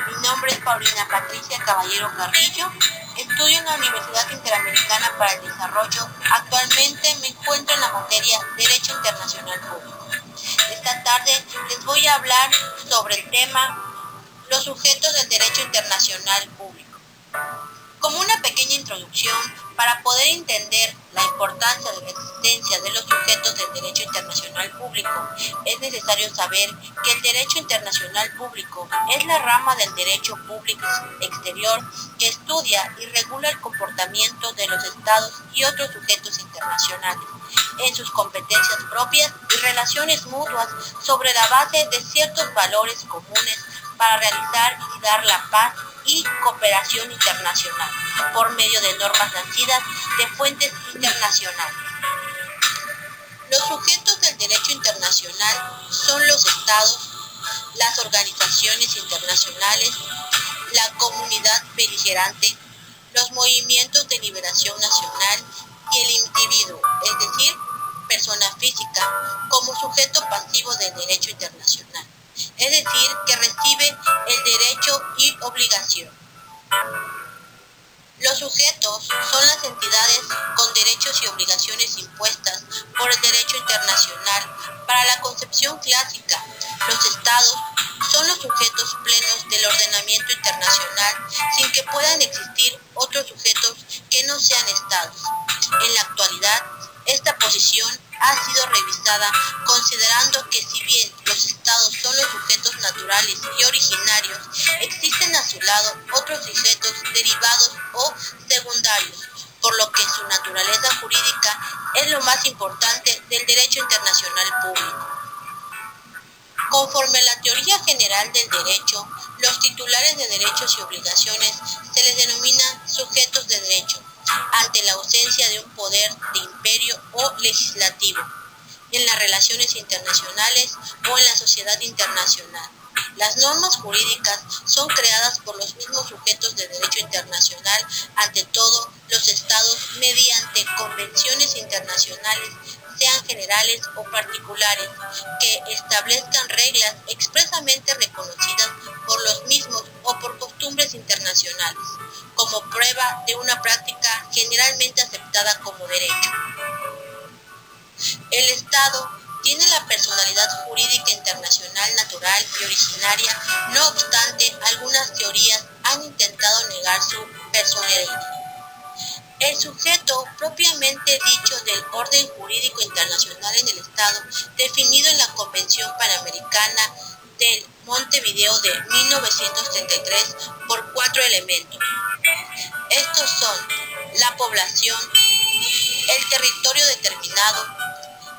Mi nombre es Paulina Patricia Caballero Carrillo. Estudio en la Universidad Interamericana para el Desarrollo. Actualmente me encuentro en la materia Derecho Internacional Público. Esta tarde les voy a hablar sobre el tema los sujetos del derecho internacional público. Como una pequeña introducción, para poder entender la importancia de la existencia de los sujetos del derecho internacional público, es necesario saber que el derecho internacional público es la rama del derecho público exterior que estudia y regula el comportamiento de los estados y otros sujetos internacionales en sus competencias propias y relaciones mutuas sobre la base de ciertos valores comunes para realizar y dar la paz y cooperación internacional por medio de normas nacidas de fuentes internacionales. Los sujetos del derecho internacional son los estados, las organizaciones internacionales, la comunidad beligerante, los movimientos de liberación nacional y el individuo, es decir, persona física, como sujeto pasivo del derecho internacional, es decir, que recibe el derecho y obligación. Los sujetos son las entidades con derechos y obligaciones impuestas por el derecho internacional. Para la concepción clásica, los estados son los sujetos plenos del ordenamiento internacional sin que puedan existir otros sujetos que no sean estados. En la actualidad, esta posición ha sido revisada considerando que si bien los estados son los sujetos naturales y originarios, existen a su lado otros sujetos derivados o secundarios, por lo que su naturaleza jurídica es lo más importante del derecho internacional público. Conforme a la teoría general del derecho, los titulares de derechos y obligaciones se les denomina sujetos de derecho, ante la ausencia de un poder de imperio o legislativo, en las relaciones internacionales o en la sociedad internacional. Las normas jurídicas son creadas por los mismos sujetos de derecho internacional, ante todo los estados, mediante convenciones internacionales, sean generales o particulares, que establezcan reglas expresamente reconocidas por los mismos o por costumbres internacionales, como prueba de una práctica generalmente aceptada como derecho. El Estado tiene la personalidad jurídica internacional natural y originaria, no obstante, algunas teorías han intentado negar su personalidad. El sujeto propiamente dicho del orden jurídico internacional en el Estado, definido en la Convención Panamericana de Montevideo de 1933 por 4 elementos. Estos son la población, el territorio determinado,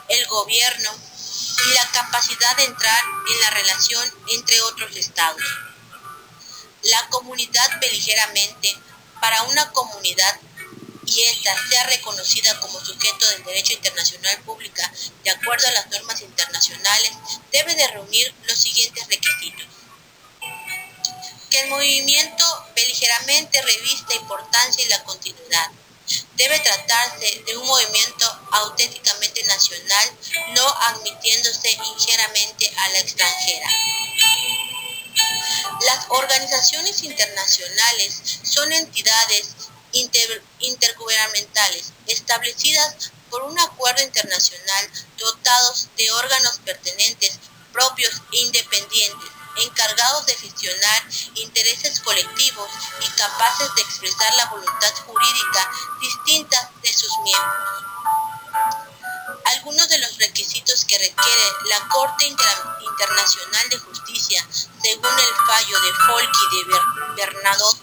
el gobierno y la capacidad de entrar en la relación entre otros estados. La comunidad beligeramente, para una comunidad y ésta sea reconocida como sujeto del derecho internacional público de acuerdo a las normas internacionales, debe de reunir los siguientes requisitos. Que el movimiento beligeramente revista importancia y la continuidad. Debe tratarse de un movimiento auténticamente nacional, no admitiéndose ingeramente a la extranjera. Las organizaciones internacionales son entidades intergubernamentales establecidas por un acuerdo internacional, dotados de órganos pertinentes, propios e independientes, encargados de gestionar intereses colectivos y capaces de expresar la voluntad jurídica distinta de sus miembros. Algunos de los requisitos que requiere la Corte Internacional de Justicia, según el fallo de Folky de Bernadotte,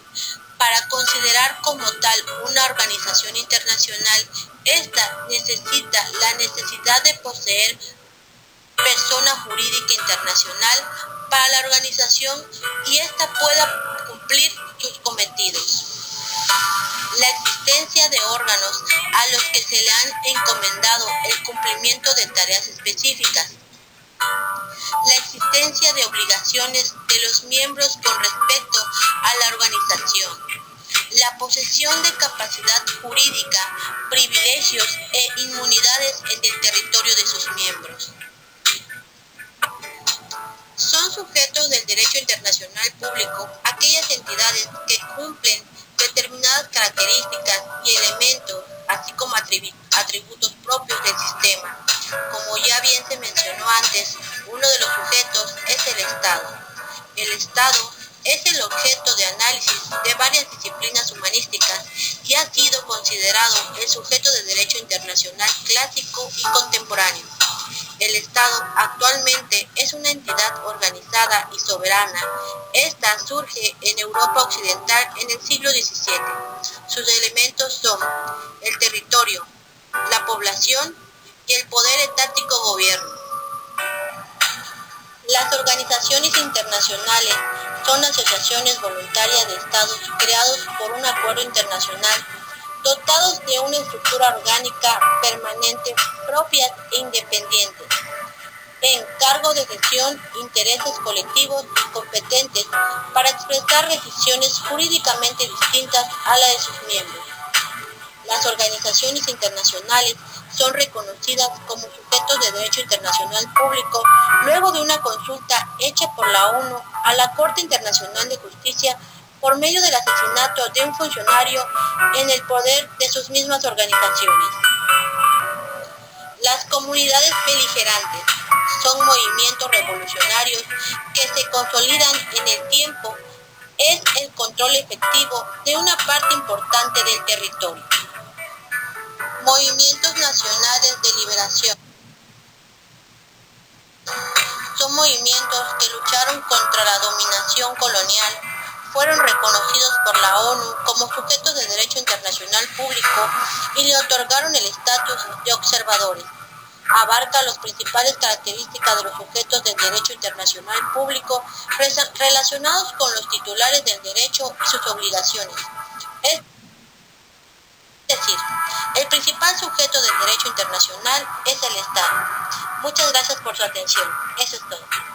para considerar como tal una organización internacional, esta necesita la necesidad de poseer persona jurídica internacional para la organización y ésta pueda cumplir sus cometidos. La existencia de órganos a los que se le han encomendado el cumplimiento de tareas específicas. La existencia de obligaciones de los miembros con respecto a la organización. La posesión de capacidad jurídica, privilegios e inmunidades en el territorio de sus miembros. Son sujetos del derecho internacional público aquellos entidades que cumplen determinadas características y elementos, así como atributos propios del sistema. Como ya bien se mencionó antes, uno de los sujetos es el Estado. El Estado es el objeto de análisis de varias disciplinas humanísticas y ha sido considerado el sujeto de derecho internacional clásico y contemporáneo. El Estado actualmente es una entidad organizada y soberana. Esta surge en Europa Occidental en el siglo XVII. Sus elementos son el territorio, la población y el poder etático gobierno. Las organizaciones internacionales son asociaciones voluntarias de estados creados por un acuerdo internacional, dotados de una estructura orgánica permanente, propias e independientes, en cargo de gestión, intereses colectivos y competentes para expresar decisiones jurídicamente distintas a la de sus miembros. Las organizaciones internacionales son reconocidas como sujetos de derecho internacional público luego de una consulta hecha por la ONU a la Corte Internacional de Justicia por medio del asesinato de un funcionario en el poder de sus mismas organizaciones. Las comunidades beligerantes son movimientos revolucionarios que se consolidan en el tiempo. Es el control efectivo de una parte importante del territorio. Movimientos nacionales de liberación son movimientos que lucharon contra la dominación colonial, fueron reconocidos por la ONU como sujetos de derecho internacional público y le otorgaron el estatus de observadores. Abarca las principales características de los sujetos del derecho internacional público relacionados con los titulares del derecho y sus obligaciones. Es decir, el principal sujeto del derecho internacional es el Estado. Muchas gracias por su atención. Eso es todo.